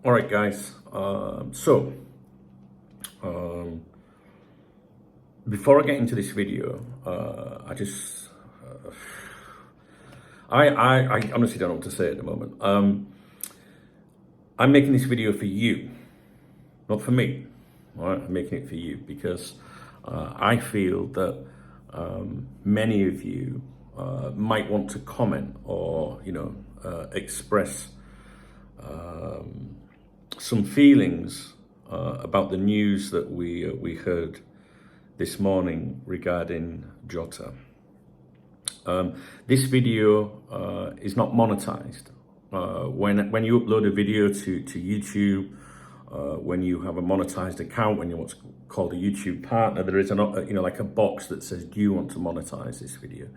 All right, guys. Um, before I get into this video, I honestly don't know what to say at the moment. I'm making this video for you, not for me. All right, I'm making it for you because I feel that many of you might want to comment or express some feelings about the news that we heard this morning regarding Jota. This video is not monetized. When you upload a video to YouTube, when you have a monetized account, when you're what's called a YouTube partner, there is like a box that says, "Do you want to monetize this video?"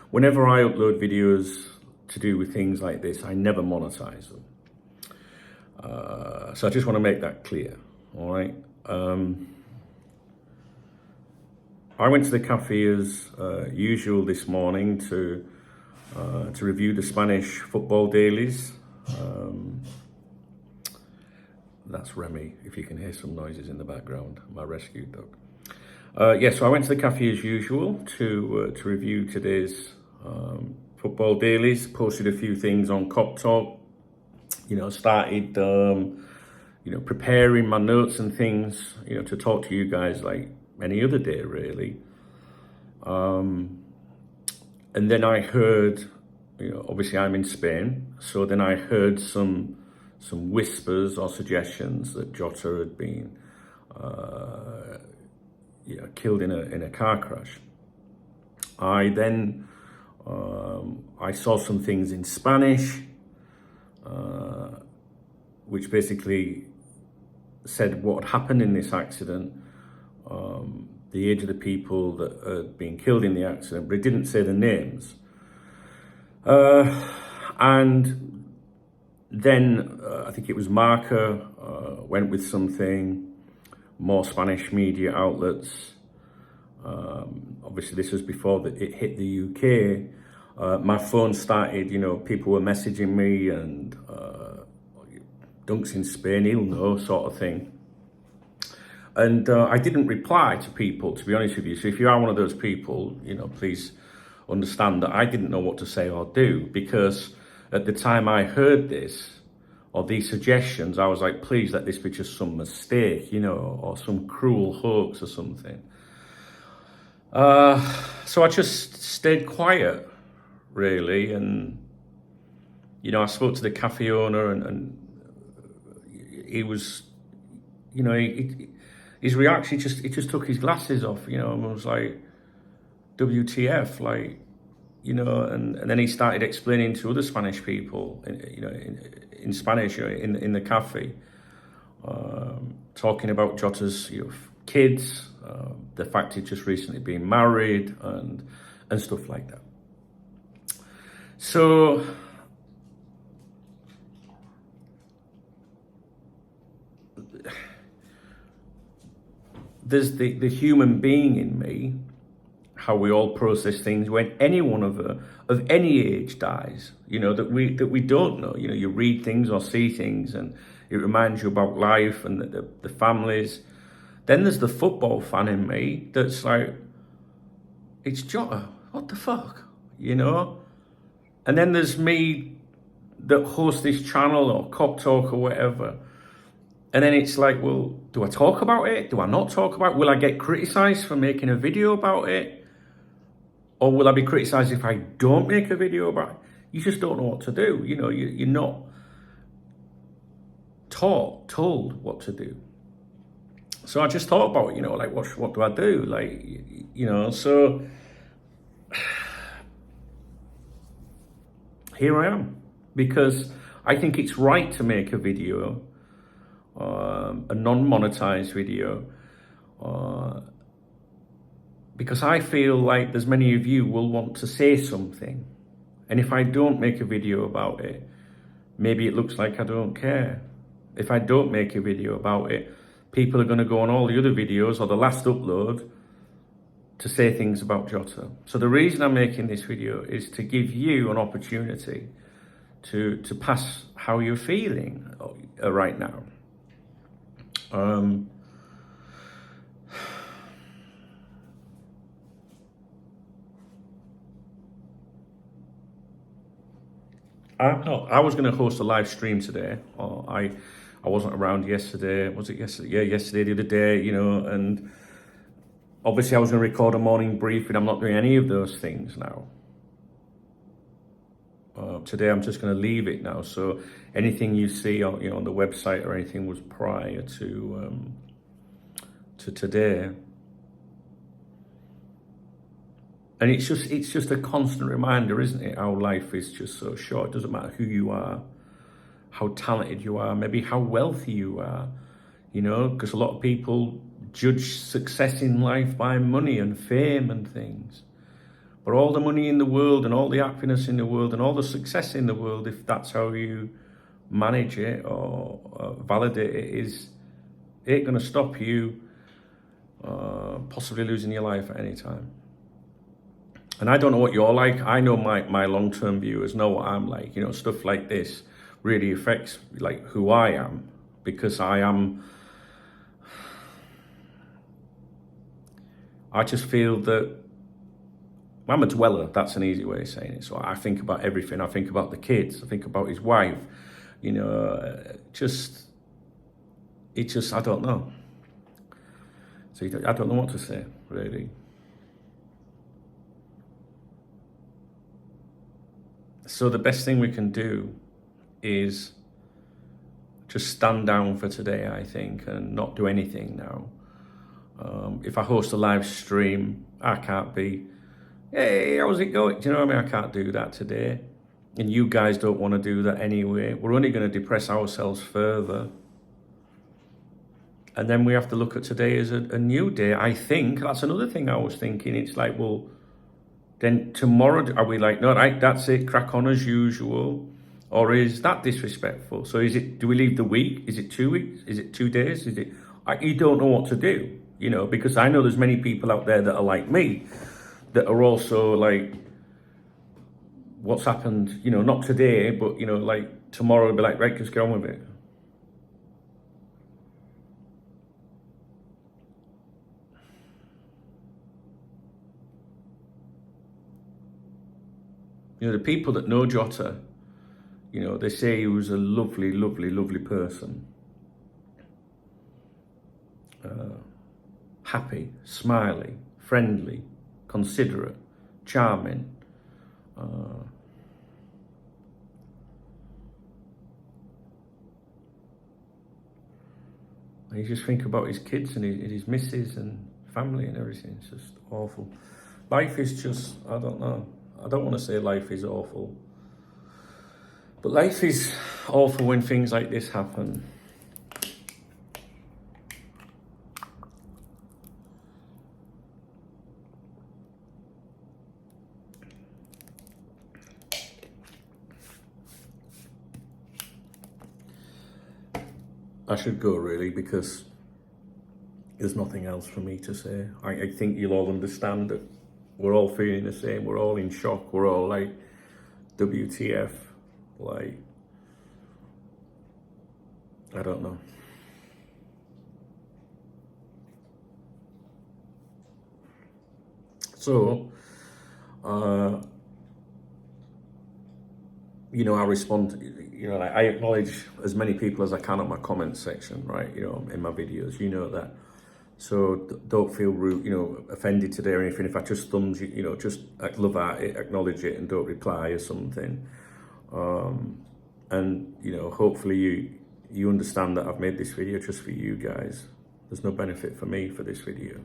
Whenever I upload videos to do with things like this, I never monetize them. So I just want to make that clear. All right. I went to the cafe as usual this morning to review the Spanish football dailies. That's Remy, if you can hear some noises in the background, my rescue dog. So I went to the cafe as usual to review today's football dailies, posted a few things on Cop Talk, started preparing my notes and things, to talk to you guys like any other day, really. And then I heard, obviously I'm in Spain, so then I heard some whispers or suggestions that Jota had been killed in a car crash. I then I saw some things in Spanish, which basically said what had happened in this accident, the age of the people that had been killed in the accident, but it didn't say the names. And then I think it was Marca went with something, more Spanish media outlets. Obviously this was before it hit the UK. My phone started, people were messaging me and Dunk's in Spain, he'll know, sort of thing. And I didn't reply to people, to be honest with you. So if you are one of those people, please understand that I didn't know what to say or do, because at the time I heard this, or these suggestions, I was like, please let this be just some mistake, or some cruel hoax or something. So I just stayed quiet, really. And, I spoke to the cafe owner and he was, his reaction, he just took his glasses off, and was like, WTF, like, and then he started explaining to other Spanish people, in Spanish, in the cafe, talking about Jota's kids, the fact he'd just recently been married and stuff like that. So there's the human being in me, how we all process things when anyone of any age dies, that we don't know. You read things or see things and it reminds you about life and the families. Then there's the football fan in me that's like, it's Jota, what the fuck, And then there's me that hosts this channel or Cop Talk or whatever. And then it's like, well, do I talk about it? Do I not talk about it? Will I get criticized for making a video about it? Or will I be criticized if I don't make a video about it? You just don't know what to do. You're not told what to do. So I just thought about it, like, what do I do? Like, so here I am. Because I think it's right to make a video, a non-monetized video, because I feel like there's many of you will want to say something. And if I don't make a video about it, maybe it looks like I don't care. If I don't make a video about it, people are going to go on all the other videos or the last upload to say things about Jota. So the reason I'm making this video is to give you an opportunity to pass how you're feeling. right now. Um, I was going to host a live stream today. I wasn't around yesterday. Was it yesterday? Yeah, yesterday, the other day, and obviously I was going to record a morning briefing. I'm not doing any of those things now. Today I'm just going to leave it now. So anything you see on the website or anything was prior to today. And it's just a constant reminder, isn't it? How life is just so short. It doesn't matter who you are, how talented you are, maybe how wealthy you are, because a lot of people judge success in life by money and fame and things. But all the money in the world and all the happiness in the world and all the success in the world, if that's how you manage it or validate it, ain't going to stop you possibly losing your life at any time. And I don't know what you're like. I know my long-term viewers know what I'm like. Stuff like this really affects like who I am, because I just feel that I'm a dweller. That's an easy way of saying it. So I think about everything. I think about the kids. I think about his wife. I don't know. So I don't know what to say, really. So the best thing we can do is just stand down for today, I think, and not do anything now. If I host a live stream, I can't be, hey, how's it going? Do you know what I mean? I can't do that today. And you guys don't want to do that anyway. We're only going to depress ourselves further. And then we have to look at today as a new day. I think that's another thing I was thinking. It's like, well, then tomorrow, are we like, no, right, that's it, crack on as usual? Or is that disrespectful? So do we leave the week? Is it 2 weeks? Is it 2 days? You don't know what to do, because I know there's many people out there that are like me, that are also like, what's happened, not today, but, like tomorrow, be like, right, just get on with it. The people that know Jota, they say he was a lovely, lovely, lovely person. Happy, smiley, friendly, considerate, charming. You just think about his kids and his missus and family and everything. It's just awful. Life is just, I don't know. I don't want to say life is awful. But life is awful when things like this happen. I should go, really, because there's nothing else for me to say. I think you'll all understand that we're all feeling the same. We're all in shock. We're all like, WTF, like, I don't know. So, I respond, I acknowledge as many people as I can on my comment section, right, in my videos, that. So don't feel rude, offended today or anything. If I just thumbs you, just love at it, acknowledge it, and don't reply or something. And hopefully you understand that I've made this video just for you guys. There's no benefit for me for this video.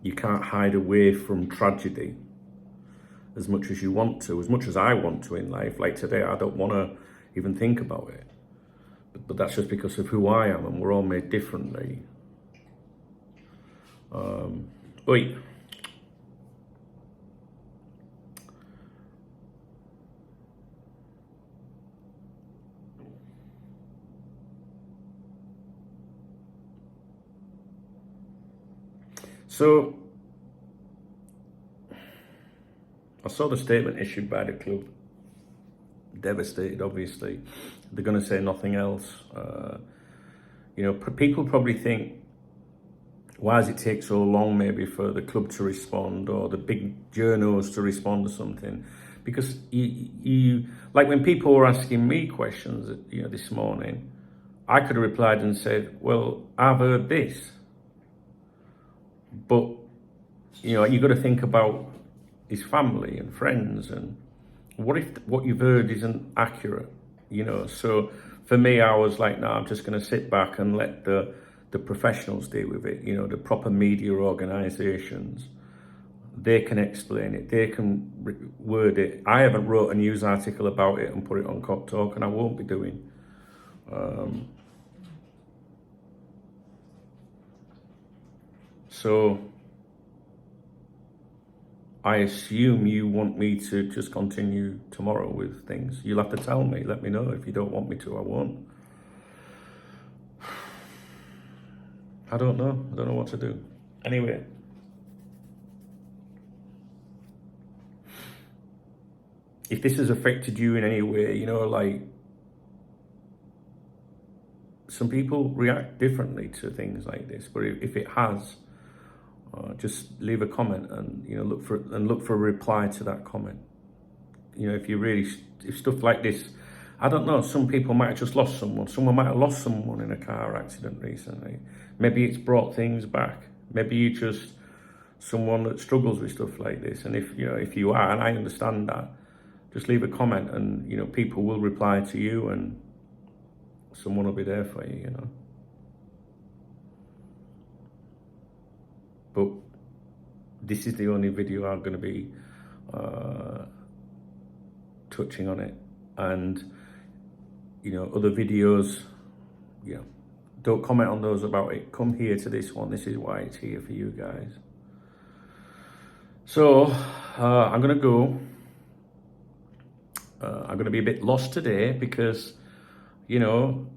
You can't hide away from tragedy as much as you want to, as much as I want to in life. Like today, I don't want to even think about it. But that's just because of who I am, and we're all made differently. Oi. So, I saw the statement issued by the club devastated, obviously. They're going to say nothing else. People probably think, why does it take so long maybe for the club to respond or the big journos to respond to something? Because you like when people were asking me questions, this morning, I could have replied and said, well, I've heard this. But, you've got to think about his family and friends, and what if what you've heard isn't accurate? So for me, I was like, no, I'm just going to sit back and let the professionals deal with it, the proper media organisations. They can explain it, they can word it. I haven't wrote a news article about it and put it on Cop Talk, and I won't be doing. So I assume you want me to just continue tomorrow with things. You'll have to tell me, let me know. If you don't want me to, I won't. I don't know what to do. Anyway. If this has affected you in any way, like some people react differently to things like this, but if it has, just leave a comment and look for a reply to that comment. If stuff like this, I don't know, some people might have just lost someone. Someone might have lost someone in a car accident recently. Maybe it's brought things back. Maybe you're just someone that struggles with stuff like this. And if you are, and I understand that, just leave a comment and, people will reply to you and someone will be there for you, But this is the only video I'm going to be touching on it. And, other videos, don't comment on those about it. Come here to this one. This is why it's here for you guys. So, I'm going to go. I'm going to be a bit lost today because, you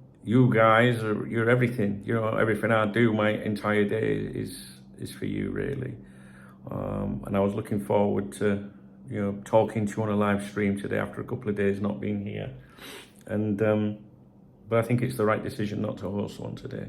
guys you're everything. Everything I do, my entire day is for you, really. And I was looking forward to, talking to you on a live stream today after a couple of days not being here. And but I think it's the right decision not to host one today.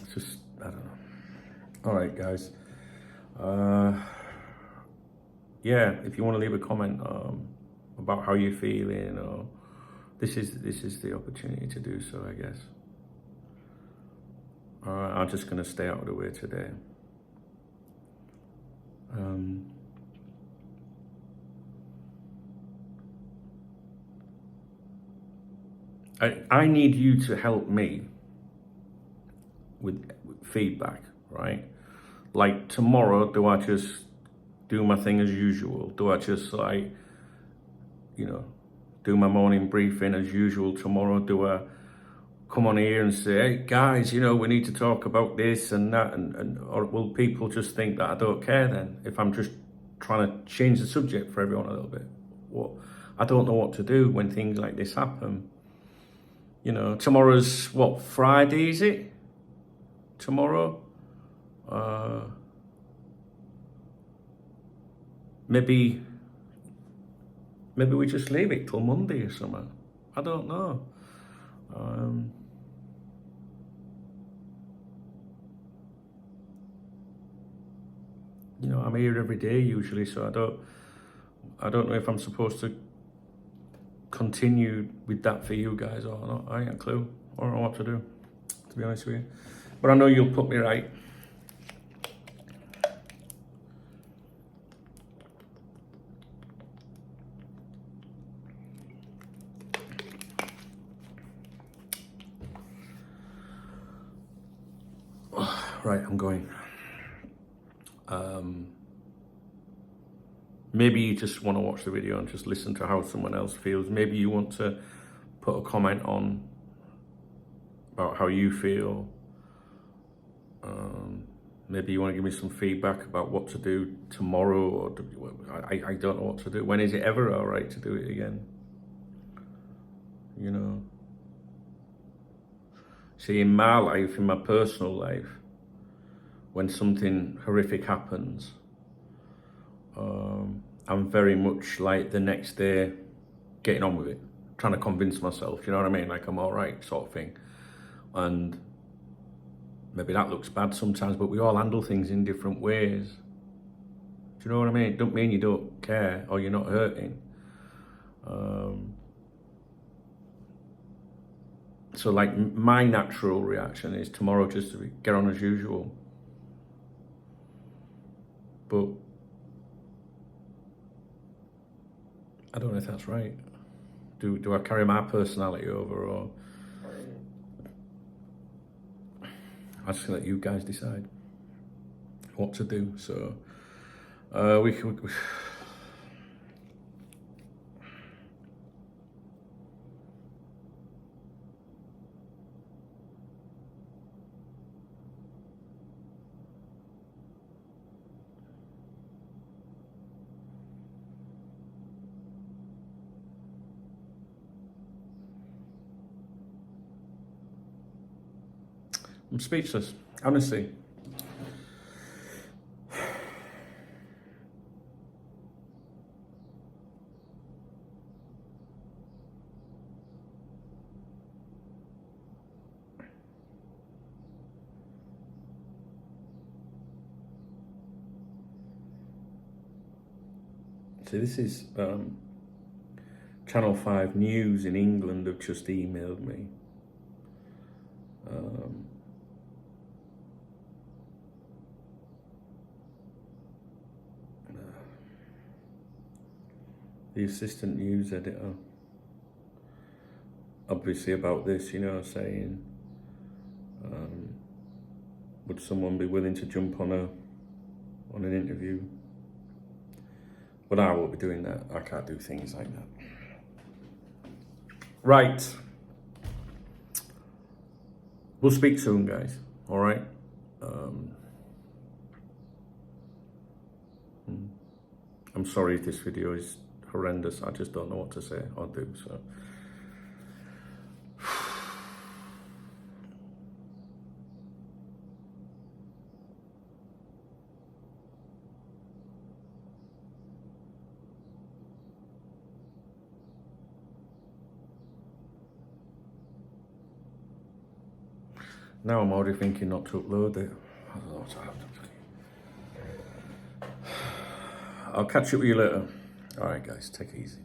It's just, I don't know. All right, guys. Yeah, if you want to leave a comment about how you're feeling, or this is the opportunity to do so, I guess. All right, I'm just going to stay out of the way today. I need you to help me with feedback, right? Like tomorrow, do I just do my thing as usual? Do I just do my morning briefing as usual tomorrow? Do I come on here and say, hey guys, we need to talk about this and that, or will people just think that I don't care then if I'm just trying to change the subject for everyone a little bit? I don't know what to do when things like this happen. Tomorrow's what, Friday, is it? Tomorrow? Maybe we just leave it till Monday or something. I don't know. I'm here every day usually, so I don't know if I'm supposed to continue with that for you guys or not. I ain't a clue. I don't know what to do, to be honest with you. But I know you'll put me right. Right, I'm going. Maybe you just want to watch the video and just listen to how someone else feels. Maybe you want to put a comment on about how you feel. maybe you want to give me some feedback about what to do tomorrow, or I don't know what to do. When is it ever all right to do it again? You know? See, in my life, in my personal life, when something horrific happens, I'm very much like the next day getting on with it, trying to convince myself, you know what I mean? Like I'm all right, sort of thing. And maybe that looks bad sometimes, but we all handle things in different ways. Do you know what I mean? It don't mean you don't care or you're not hurting. So like my natural reaction is tomorrow just to get on as usual. But I don't know if that's right. Do I carry my personality over, or I just let you guys decide what to do. So we could. I'm speechless, honestly. See, this is Channel 5 News in England have just emailed me. The assistant news editor, obviously about this, you know, saying, would someone be willing to jump on an interview? But I won't be doing that. I can't do things like that. Right. We'll speak soon, guys. All right. I'm sorry if this video is horrendous. I just don't know what to say or do. So. Now I'm already thinking not to upload it. I don't know what's happening. I'll catch up with you later. All right, guys, take it easy.